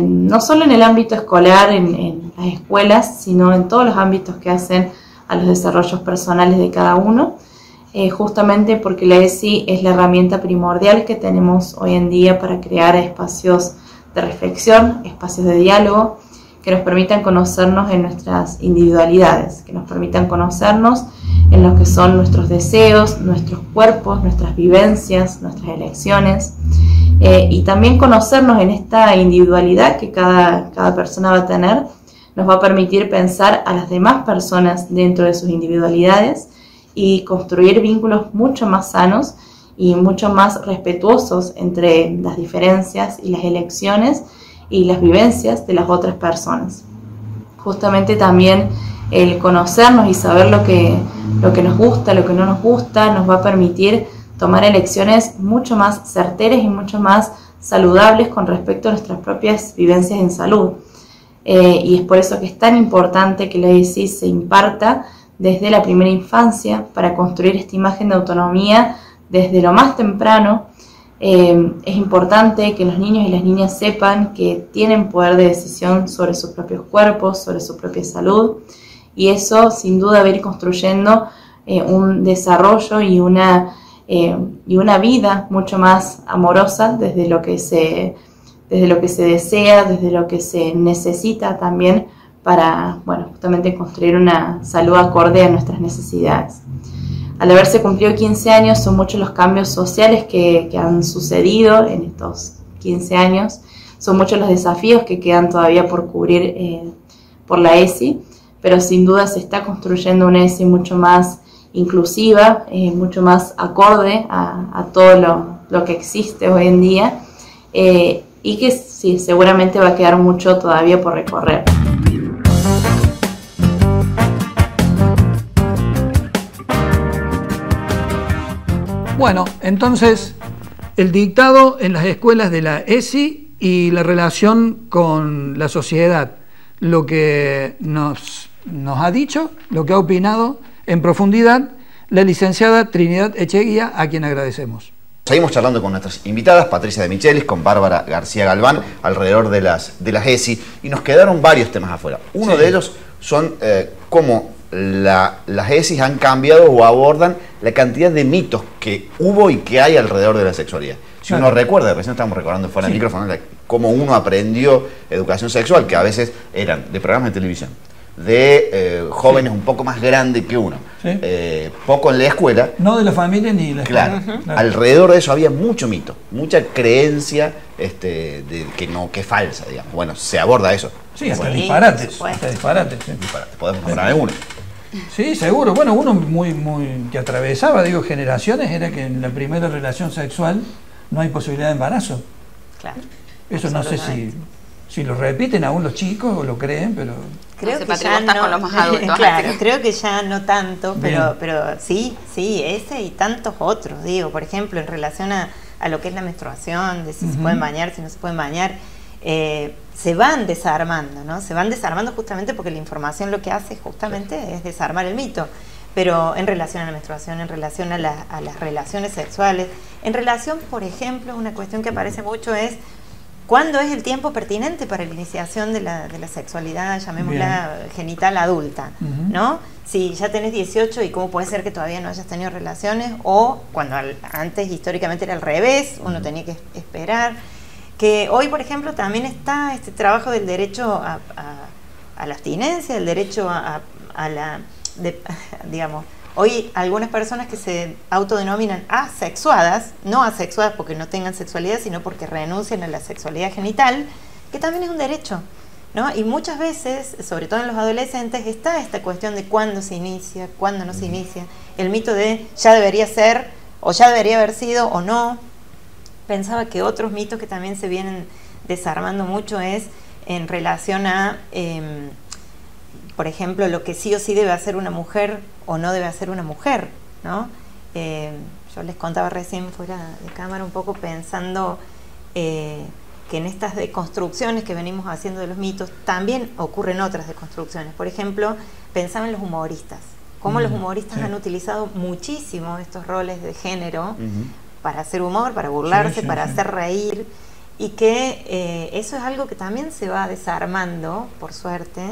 no solo en el ámbito escolar, en las escuelas, sino en todos los ámbitos que hacen a los desarrollos personales de cada uno, justamente porque la ESI es la herramienta primordial que tenemos hoy en día para crear espacios de reflexión, espacios de diálogo, que nos permitan conocernos en nuestras individualidades, que nos permitan conocernos en lo que son nuestros deseos, nuestros cuerpos, nuestras vivencias, nuestras elecciones, y también conocernos en esta individualidad que cada persona va a tener, nos va a permitir pensar a las demás personas dentro de sus individualidades y construir vínculos mucho más sanos y mucho más respetuosos entre las diferencias y las elecciones y las vivencias de las otras personas. Justamente también el conocernos y saber lo que nos gusta, lo que no nos gusta, nos va a permitir tomar elecciones mucho más certeras y mucho más saludables con respecto a nuestras propias vivencias en salud. Y es por eso que es tan importante que la ESI se imparta desde la primera infancia para construir esta imagen de autonomía desde lo más temprano. Es importante que los niños y las niñas sepan que tienen poder de decisión sobre sus propios cuerpos, sobre su propia salud, y eso sin duda va a ir construyendo un desarrollo y una vida mucho más amorosa desde lo que se desea, desde lo que se necesita también para, bueno, justamente construir una salud acorde a nuestras necesidades. Al haberse cumplido 15 años, son muchos los cambios sociales que han sucedido en estos 15 años. Son muchos los desafíos que quedan todavía por cubrir por la ESI, pero sin duda se está construyendo una ESI mucho más inclusiva, mucho más acorde a todo lo que existe hoy en día, y que sí, seguramente va a quedar mucho todavía por recorrer. Bueno, entonces, el dictado en las escuelas de la ESI y la relación con la sociedad, lo que nos ha dicho, lo que ha opinado en profundidad la licenciada Trinidad Echeguía, a quien agradecemos. Seguimos charlando con nuestras invitadas, Patricia de Michelis, con Bárbara García Galván, alrededor de las ESI, y nos quedaron varios temas afuera. Uno de ellos son cómo las ESI han cambiado o abordan la cantidad de mitos que hubo y que hay alrededor de la sexualidad. Si uno recuerda, recién estamos recordando fuera del micrófono, cómo uno aprendió educación sexual, que a veces eran de programas de televisión, de jóvenes un poco más grandes que uno, poco en la escuela. No de la familia ni de la escuela. Claro, alrededor de eso había mucho mito, mucha creencia de que es falsa, digamos. Bueno, se aborda eso. Sí, hasta disparates. Podemos nombrar algunos. Sí, seguro. Bueno, uno que atravesaba, digo, generaciones, era que en la primera relación sexual no hay posibilidad de embarazo. Claro. Eso no sé si lo repiten aún los chicos o lo creen, pero... Creo No sé, que Patri, ya vos estás no, con los más adultos. claro, así que- creo que ya no tanto, pero Bien. sí, ese y tantos otros, digo, por ejemplo, en relación a lo que es la menstruación, de si se Ujú. pueden bañar, si no se pueden bañar, se van desarmando, ¿no? Se van desarmando justamente porque la información lo que hace justamente es desarmar el mito. Pero en relación a la menstruación, en relación a las relaciones sexuales, en relación, por ejemplo, una cuestión que aparece mucho es ¿cuándo es el tiempo pertinente para la iniciación de la sexualidad, llamémosla genital adulta? Ujú. ¿No? Si ya tenés 18 y cómo puede ser que todavía no hayas tenido relaciones, o cuando antes históricamente era al revés, uno tenía que esperar. Que hoy, por ejemplo, también está este trabajo del derecho a la abstinencia, el derecho a la... digamos, hoy algunas personas que se autodenominan asexuadas, no asexuadas porque no tengan sexualidad, sino porque renuncian a la sexualidad genital, que también es un derecho, ¿no? Y muchas veces, sobre todo en los adolescentes, está esta cuestión de cuándo se inicia, cuándo no se inicia, el mito de ya debería ser, o ya debería haber sido, o no. Pensaba que otros mitos que también se vienen desarmando mucho es en relación a... por ejemplo, lo que sí o sí debe hacer una mujer o no debe hacer una mujer, ¿no? Yo les contaba recién fuera de cámara un poco pensando que en estas deconstrucciones que venimos haciendo de los mitos también ocurren otras deconstrucciones. Por ejemplo, pensaba en los humoristas, cómo los humoristas sí. han utilizado muchísimo estos roles de género para hacer humor, para burlarse, Sí, para sí. hacer reír, y que eso es algo que también se va desarmando, por suerte.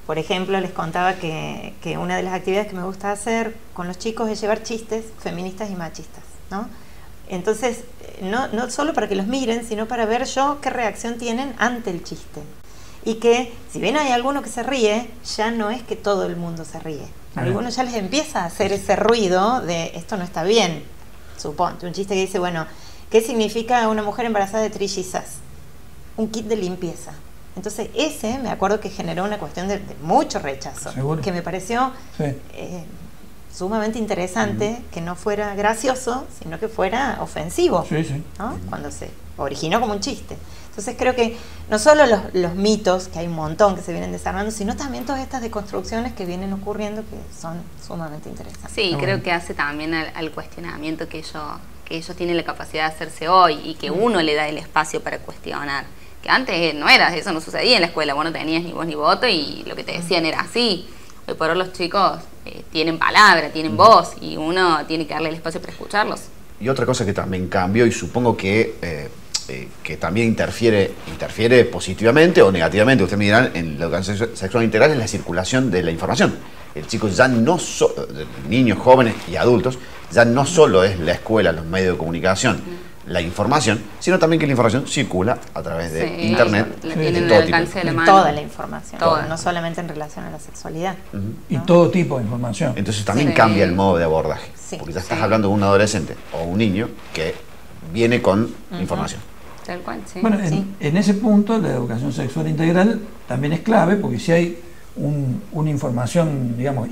Por ejemplo, les contaba que una de las actividades que me gusta hacer con los chicos es llevar chistes feministas y machistas, ¿no? Entonces, no solo para que los miren, sino para ver yo qué reacción tienen ante el chiste. Y que, si bien hay alguno que se ríe, ya no es que todo el mundo se ríe. A algunos ya les empieza a hacer ese ruido de esto no está bien. Suponte, un chiste que dice, bueno, ¿qué significa una mujer embarazada de trillizas? Un kit de limpieza. Entonces ese me acuerdo que generó una cuestión de mucho rechazo, Seguro. que me pareció Sí. sumamente interesante, que no fuera gracioso, sino que fuera ofensivo, Sí, sí. ¿no? Cuando se originó como un chiste. Entonces creo que no solo los mitos, que hay un montón que se vienen desarmando, sino también todas estas deconstrucciones que vienen ocurriendo que son sumamente interesantes. Sí, creo que hace también al cuestionamiento que ellos tienen la capacidad de hacerse hoy y que uno le da el espacio para cuestionar. Que antes no era, eso no sucedía en la escuela, vos no tenías ni voz ni voto y lo que te decían era así. Hoy por hoy los chicos tienen palabra, tienen voz y uno tiene que darle el espacio para escucharlos. Y otra cosa que también cambió y supongo que también interfiere positivamente o negativamente, ustedes me dirán, en la educación sexual integral es la circulación de la información. El chico ya no niños, jóvenes y adultos, ya no solo es la escuela, los medios de comunicación, la información, sino también que la información circula a través de Sí, internet. la Sí, tienen de al todo alcance tipo. de la mano. Toda la información, Toda. no solamente en relación a la sexualidad. Y todo tipo de información. Entonces también Sí. cambia el modo de abordaje, Sí. porque ya estás Sí. hablando de un adolescente o un niño que viene con información. Tal cual, sí. Bueno, Sí. en ese punto la educación sexual integral también es clave, porque si hay una información, digamos,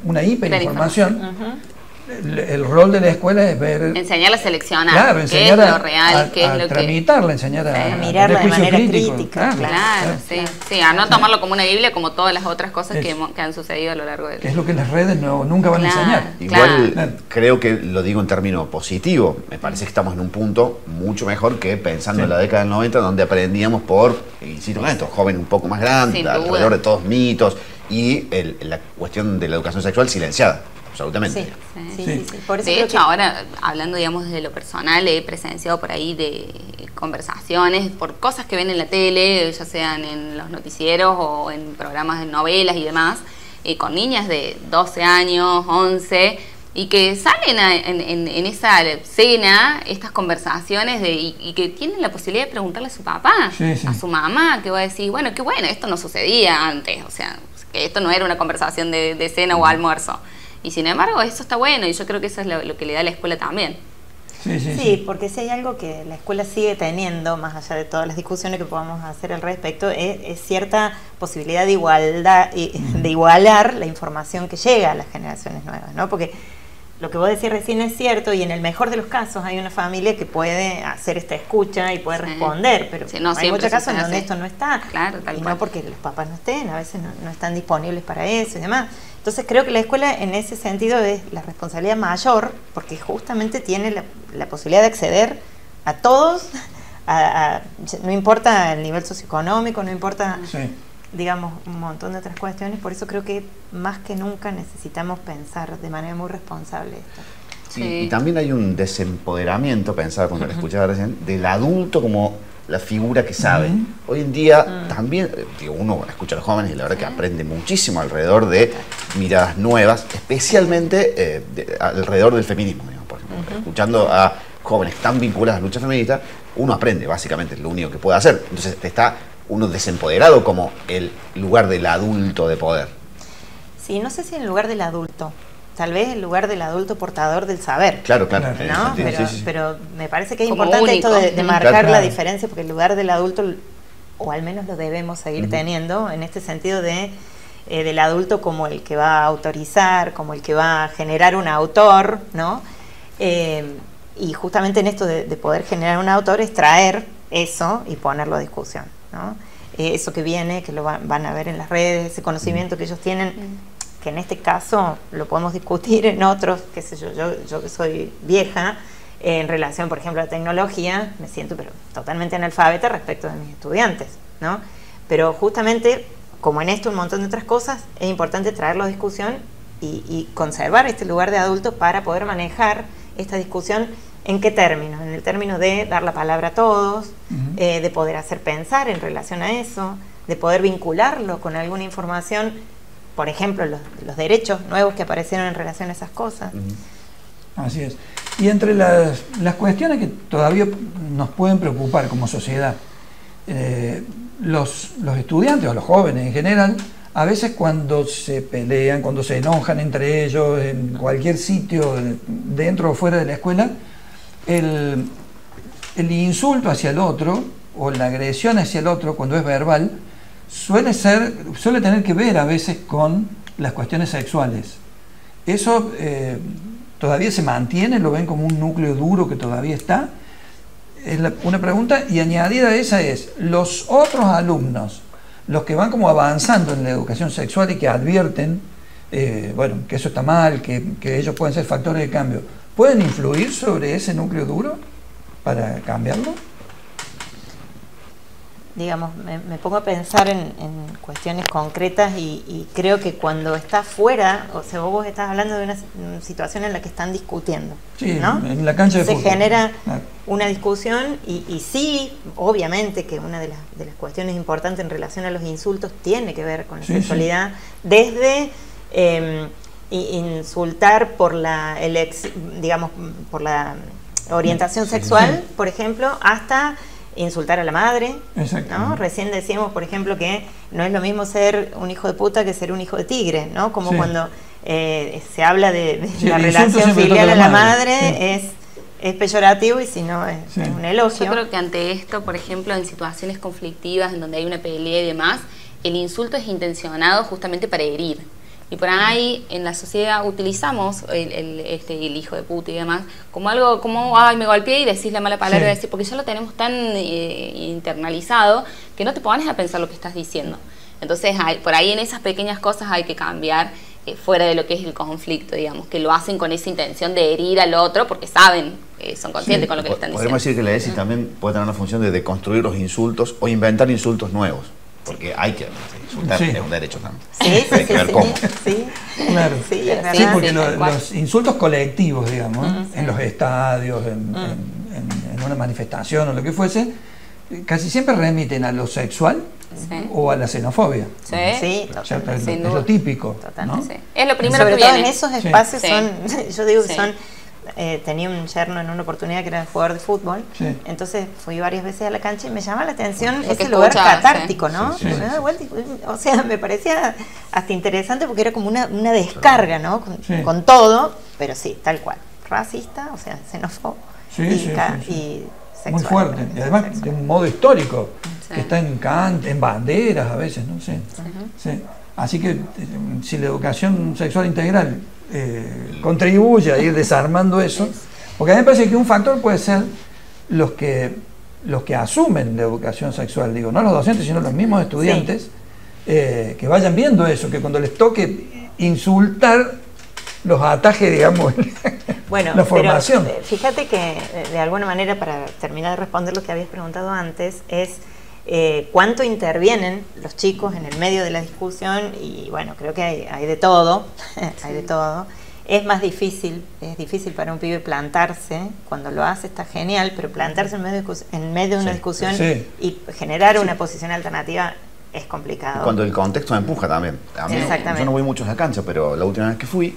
una hiperinformación, el rol de la escuela es ver... Enseñar a seleccionar Claro, qué enseñar es lo real, qué es lo que... tramitarla, enseñar Sí. a A mirarla de tener juicio manera crítico, crítica, Claro, sí, sí, a no tomarlo como una Biblia como todas las otras cosas que, Eso. que han sucedido a lo largo del... que es lo que las redes nunca van a Claro. enseñar. Igual Claro. creo que lo digo en términos positivos. Me parece que estamos en un punto mucho mejor que pensando en la década del 90, donde aprendíamos por, insisto con esto, jóvenes un poco más grandes, Sin alrededor duda. de todos mitos y la cuestión de la educación sexual silenciada, absolutamente. Sí, Sí. sí, sí. Por eso De creo hecho, ahora, hablando, digamos, de lo personal, he presenciado por ahí de conversaciones por cosas que ven en la tele, ya sean en los noticieros o en programas de novelas y demás, con niñas de 12 años, 11, y que salen en esa cena estas conversaciones y que tienen la posibilidad de preguntarle a su papá, Sí, sí. a su mamá, que va a decir, bueno, qué bueno, esto no sucedía antes, o sea, que esto no era una conversación de cena o almuerzo. Y sin embargo, eso está bueno y yo creo que eso es lo que le da a la escuela también. Sí, porque si hay algo que la escuela sigue teniendo, más allá de todas las discusiones que podamos hacer al respecto, es cierta posibilidad de igualdad, de igualar la información que llega a las generaciones nuevas, ¿no? Porque lo que vos decís recién es cierto, y en el mejor de los casos hay una familia que puede hacer esta escucha y puede responder, pero hay muchos casos en donde esto no está, y no porque los papás no estén, a veces no están disponibles para eso y demás. Entonces creo que la escuela en ese sentido es la responsabilidad mayor, porque justamente tiene la posibilidad de acceder a todos, no importa el nivel socioeconómico, no importa... digamos, un montón de otras cuestiones. Por eso creo que más que nunca necesitamos pensar de manera muy responsable esto. Sí. Y también hay un desempoderamiento, pensaba cuando lo escuchaba recién, del adulto como la figura que sabe. Hoy en día también, digo, uno escucha a los jóvenes y la verdad que aprende muchísimo alrededor de miradas nuevas, especialmente alrededor del feminismo, digamos, por ejemplo. Escuchando a jóvenes tan vinculados a la lucha feminista, uno aprende, básicamente, es lo único que puede hacer. Entonces está uno desempoderado como el lugar del adulto de poder. Sí, no sé si en el lugar del adulto, tal vez el lugar del adulto portador del saber. Claro. ¿No? Pero me parece que es importante único. Esto de marcar la diferencia, porque el lugar del adulto, o al menos lo debemos seguir teniendo, en este sentido del adulto como el que va a autorizar, como el que va a generar un autor, ¿no? Y justamente en esto de poder generar un autor es traer eso y ponerlo a discusión, ¿no? Eso que viene, que lo van a ver en las redes, ese conocimiento que ellos tienen, que en este caso lo podemos discutir en otros, qué sé yo que soy vieja, en relación, por ejemplo, a la tecnología, me siento pero totalmente analfabeta respecto de mis estudiantes, ¿no? Pero justamente, como en esto un montón de otras cosas, es importante traerlo a discusión y conservar este lugar de adulto para poder manejar esta discusión. ¿En qué términos? En el término de dar la palabra a todos, de poder hacer pensar en relación a eso, de poder vincularlo con alguna información, por ejemplo, los derechos nuevos que aparecieron en relación a esas cosas. Así es. Y entre las cuestiones que todavía nos pueden preocupar como sociedad, los estudiantes o los jóvenes en general, a veces cuando se pelean, cuando se enojan entre ellos, en cualquier sitio, dentro o fuera de la escuela, el insulto hacia el otro o la agresión hacia el otro cuando es verbal suele tener que ver a veces con las cuestiones sexuales. Eso todavía se mantiene, lo ven como un núcleo duro que todavía está. Es una pregunta, y añadida a esa es, los otros alumnos, los que van como avanzando en la educación sexual y que advierten bueno, que eso está mal, que ellos pueden ser factores de cambio, ¿pueden influir sobre ese núcleo duro para cambiarlo? Digamos, me pongo a pensar en cuestiones concretas y creo que cuando estás fuera, o sea, vos estás hablando de una situación en la que están discutiendo, sí, ¿no? En la cancha de fútbol. Se genera una discusión y sí, obviamente que una de las cuestiones importantes en relación a los insultos tiene que ver con la sexualidad, desde insultar por la orientación sexual, por ejemplo, hasta insultar a la madre, ¿no? Recién decíamos, por ejemplo, que no es lo mismo ser un hijo de puta que ser un hijo de tigre, ¿no? Como cuando se habla de la relación filial a la madre, es peyorativo, y si no es un elogio. Yo creo que ante esto, por ejemplo, en situaciones conflictivas en donde hay una pelea y demás, el insulto es intencionado justamente para herir. Y por ahí en la sociedad utilizamos el hijo de puta y demás como algo como, ay, me golpeé y decís la mala palabra, porque ya lo tenemos tan internalizado que no te pones a pensar lo que estás diciendo. Entonces por ahí en esas pequeñas cosas hay que cambiar, fuera de lo que es el conflicto, digamos, que lo hacen con esa intención de herir al otro porque saben, son conscientes con lo que le están diciendo. Podemos decir que la ESI también puede tener una función de deconstruir los insultos o inventar insultos nuevos. Porque hay que insultar, es un derecho también. Hay que ver cómo. Claro. Sí, porque los insultos colectivos, digamos, en los estadios, en una manifestación o lo que fuese, casi siempre remiten a lo sexual o a la xenofobia. Sí, es lo típico. ¿No? Es lo primero sobre que todo viene. en esos espacios yo digo que son... tenía un yerno en una oportunidad que era jugador de fútbol, entonces fui varias veces a la cancha y me llama la atención ese lugar catártico, ¿no? O sea, me parecía hasta interesante porque era como una descarga, ¿no? Con todo, pero sí, tal cual. Racista, o sea, xenófobo, Sí, y sexual. Muy fuerte. Y además de un modo histórico, que está en banderas a veces, ¿no? Sí. Sí. Así que si la educación sexual integral contribuye a ir desarmando eso, porque a mí me parece que un factor puede ser los que asumen la educación sexual, digo, no los docentes, sino los mismos estudiantes, que vayan viendo eso, que cuando les toque insultar, los ataje, digamos, bueno, la formación. Pero, fíjate que de alguna manera, para terminar de responder lo que habías preguntado antes, es cuánto intervienen los chicos en el medio de la discusión, y bueno, creo que hay de todo, hay de todo. Es difícil para un pibe plantarse. Cuando lo hace está genial, pero plantarse en medio de una discusión y generar una posición alternativa es complicado. Cuando el contexto me empuja también. A mí, yo no voy mucho a la cancha, pero la última vez que fui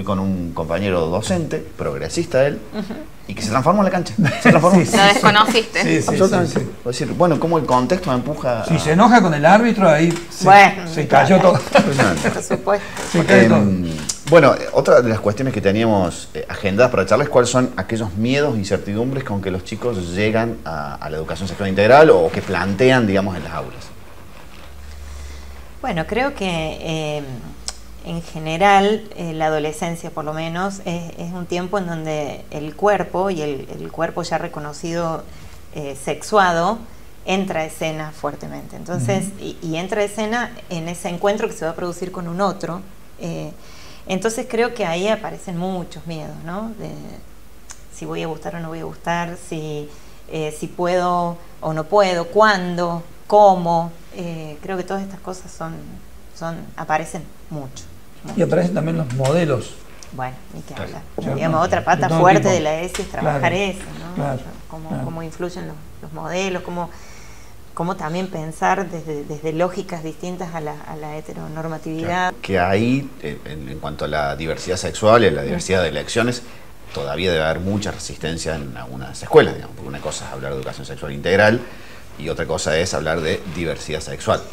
con un compañero docente, progresista él, y que se transformó en la cancha. Se transformó. Lo desconociste. Sí, absolutamente. Es decir, bueno, como el contexto me empuja. Si se enoja con el árbitro, ahí se cayó todo. Por supuesto. Se cayó todo. Bueno, otra de las cuestiones que teníamos agendadas para charlar es cuáles son aquellos miedos e incertidumbres con que los chicos llegan a la educación sexual integral o que plantean, digamos, en las aulas. Bueno, creo que en general la adolescencia, por lo menos, es un tiempo en donde el cuerpo, y el cuerpo ya reconocido sexuado, entra a escena fuertemente. Entonces, y entra a escena en ese encuentro que se va a producir con un otro. Entonces creo que ahí aparecen muchos miedos, ¿no? De si voy a gustar o no voy a gustar, si puedo o no puedo, cuándo, cómo. Creo que todas estas cosas aparecen mucho. Y aparecen también los modelos. Bueno, ni que hablar. Claro. Digamos, otra pata fuerte de la ESI es trabajar eso, ¿no? Claro. Cómo influyen los modelos, cómo también pensar desde lógicas distintas a la heteronormatividad. Que ahí, en cuanto a la diversidad sexual y a la diversidad de elecciones, todavía debe haber mucha resistencia en algunas escuelas, digamos, porque una cosa es hablar de educación sexual integral y otra cosa es hablar de diversidad sexual.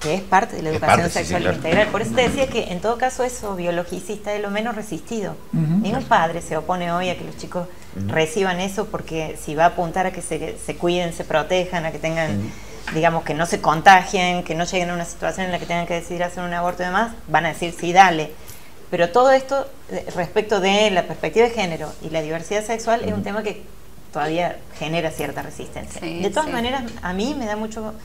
Que es parte de la educación sexual integral. Por eso te decía que en todo caso eso biologicista es lo menos resistido. Ningún padre se opone hoy a que los chicos reciban eso, porque si va a apuntar a que se cuiden, se protejan, a que tengan, digamos, que no se contagien, que no lleguen a una situación en la que tengan que decidir hacer un aborto y demás, van a decir sí, dale. Pero todo esto respecto de la perspectiva de género y la diversidad sexual es un tema que todavía genera cierta resistencia. De todas maneras, a mí me da mucho...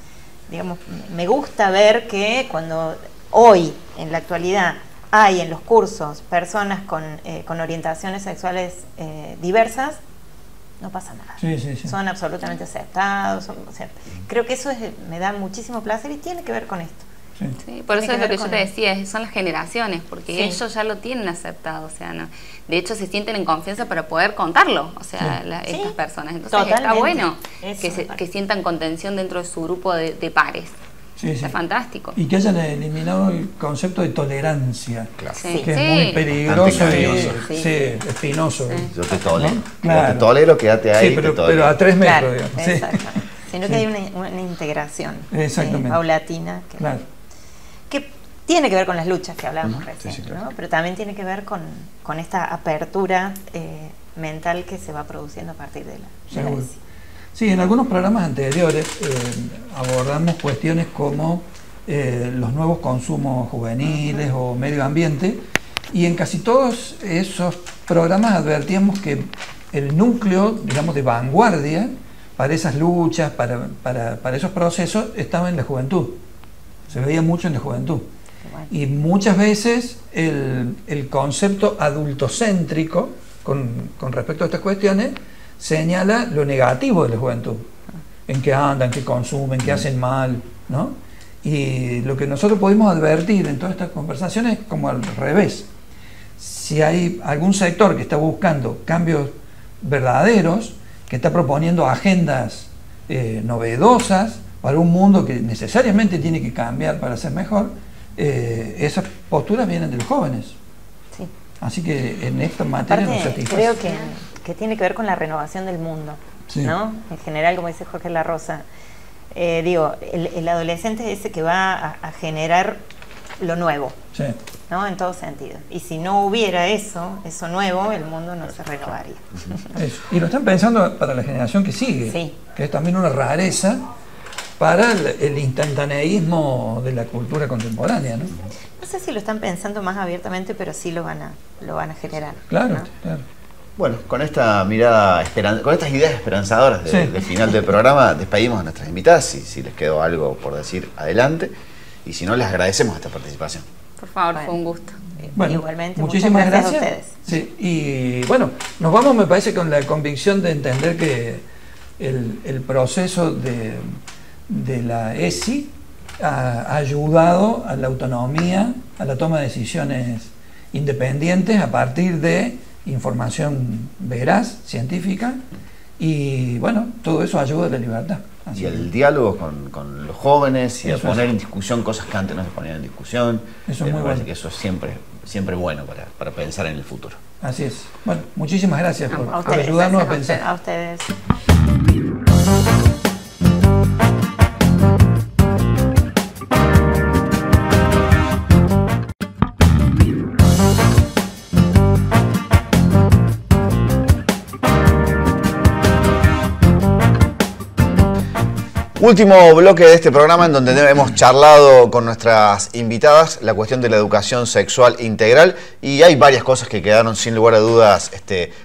Digamos, me gusta ver que cuando hoy, en la actualidad, hay en los cursos personas con orientaciones sexuales diversas, no pasa nada. Son absolutamente aceptados. O sea, creo que eso me da muchísimo placer y tiene que ver con esto. Sí, por eso es lo que yo te decía, son las generaciones, porque ellos ya lo tienen aceptado, o sea, no, de hecho se sienten en confianza para poder contarlo, o sea, estas personas. Entonces está bueno que sientan contención dentro de su grupo de pares. Es fantástico. Y que hayan eliminado el concepto de tolerancia, que es muy peligroso y espinoso. Yo te tolero. Yo te tolero, quédate ahí. Pero a 3 metros, digamos. Exactamente. Sino que hay una integración paulatina. Que tiene que ver con las luchas que hablábamos recién, ¿no? Pero también tiene que ver con esta apertura mental que se va produciendo a partir de la ESI. Sí, en algunos programas anteriores abordamos cuestiones como los nuevos consumos juveniles o medio ambiente, y en casi todos esos programas advertíamos que el núcleo, digamos, de vanguardia para esas luchas, para esos procesos, estaba en la juventud. Se veía mucho en la juventud. Y muchas veces el concepto adultocéntrico con respecto a estas cuestiones señala lo negativo de la juventud, en qué andan, qué consumen, qué hacen mal, ¿no? Y lo que nosotros pudimos advertir en todas estas conversaciones es como al revés. Si hay algún sector que está buscando cambios verdaderos, que está proponiendo agendas novedosas para un mundo que necesariamente tiene que cambiar para ser mejor, esas posturas vienen de los jóvenes. Sí. Así que en esta materia nos satisface. Creo que tiene que ver con la renovación del mundo, ¿no? En general, como dice Jorge La Rosa, digo, el adolescente es ese que va a generar lo nuevo, ¿no? En todo sentido. Y si no hubiera eso nuevo, el mundo no se renovaría. Eso. Y lo están pensando para la generación que sigue, Sí. que es también una rareza para el instantaneísmo de la cultura contemporánea, ¿no? No sé si lo están pensando más abiertamente, pero sí lo van a generar. Claro, ¿no? Claro. Bueno, con esta mirada, con estas ideas esperanzadoras de final del programa, despedimos a nuestras invitadas. Si les quedó algo por decir, adelante. Y si no, les agradecemos esta participación. Por favor, Bueno. fue un gusto. Bueno, Igualmente, muchísimas muchas gracias. gracias a ustedes. Sí, y bueno, nos vamos, me parece, con la convicción de entender que el proceso de la ESI ha ayudado a la autonomía, a la toma de decisiones independientes a partir de información veraz, científica, y bueno, todo eso ayuda a la libertad. Así Y el diálogo con los jóvenes y a Eso poner es. en discusión cosas que antes no se ponían en discusión. Eso es muy me parece bueno. que eso es siempre bueno para pensar en el futuro. Así es. Bueno, muchísimas gracias por A ustedes, ayudarnos a gracias pensar. a ustedes. Último bloque de este programa en donde hemos charlado con nuestras invitadas la cuestión de la educación sexual integral, y hay varias cosas que quedaron sin lugar a dudas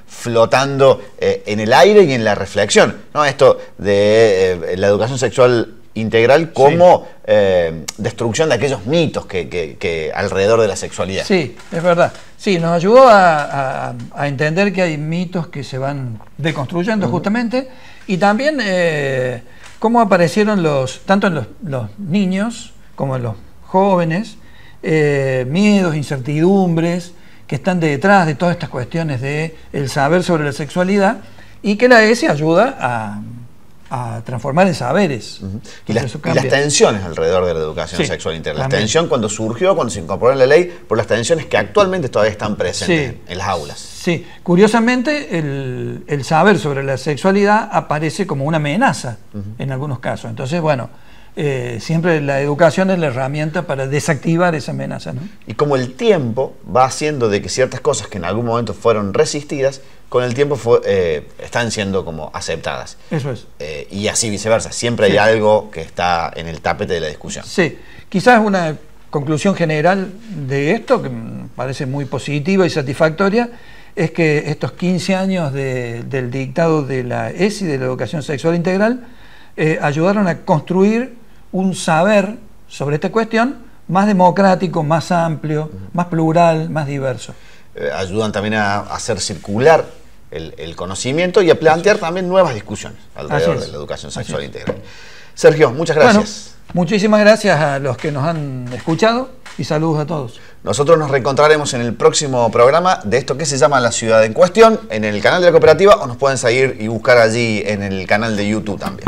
flotando en el aire y en la reflexión, ¿no? Esto de la educación sexual integral como destrucción de aquellos mitos que alrededor de la sexualidad. Sí, es verdad. Sí, nos ayudó a entender que hay mitos que se van deconstruyendo justamente, y también cómo aparecieron tanto en los niños como en los jóvenes, miedos, incertidumbres que están detrás de todas estas cuestiones del saber sobre la sexualidad, y que la ESI ayuda a transformar en saberes. Y las tensiones alrededor de la educación sexual integral. La también. tensión cuando surgió, cuando se incorporó en la ley, por las tensiones que actualmente todavía están presentes en las aulas. Sí, curiosamente el saber sobre la sexualidad aparece como una amenaza en algunos casos. Entonces, bueno, siempre la educación es la herramienta para desactivar esa amenaza, ¿no? Y como el tiempo va haciendo de que ciertas cosas que en algún momento fueron resistidas, con el tiempo están siendo como aceptadas. Eso es. Y así viceversa. Siempre hay algo que está en el tapete de la discusión. Sí, quizás una conclusión general de esto, que me parece muy positiva y satisfactoria, es que estos 15 años del dictado de la ESI, de la educación sexual integral, ayudaron a construir un saber sobre esta cuestión más democrático, más amplio, más plural, más diverso. Ayudan también a hacer circular el conocimiento y a plantear también nuevas discusiones alrededor de la educación sexual integral. Sergio, muchas gracias. Bueno, muchísimas gracias a los que nos han escuchado y saludos a todos. Nosotros nos reencontraremos en el próximo programa de esto que se llama La Ciudad en Cuestión, en el canal de la cooperativa, o nos pueden seguir y buscar allí en el canal de YouTube también.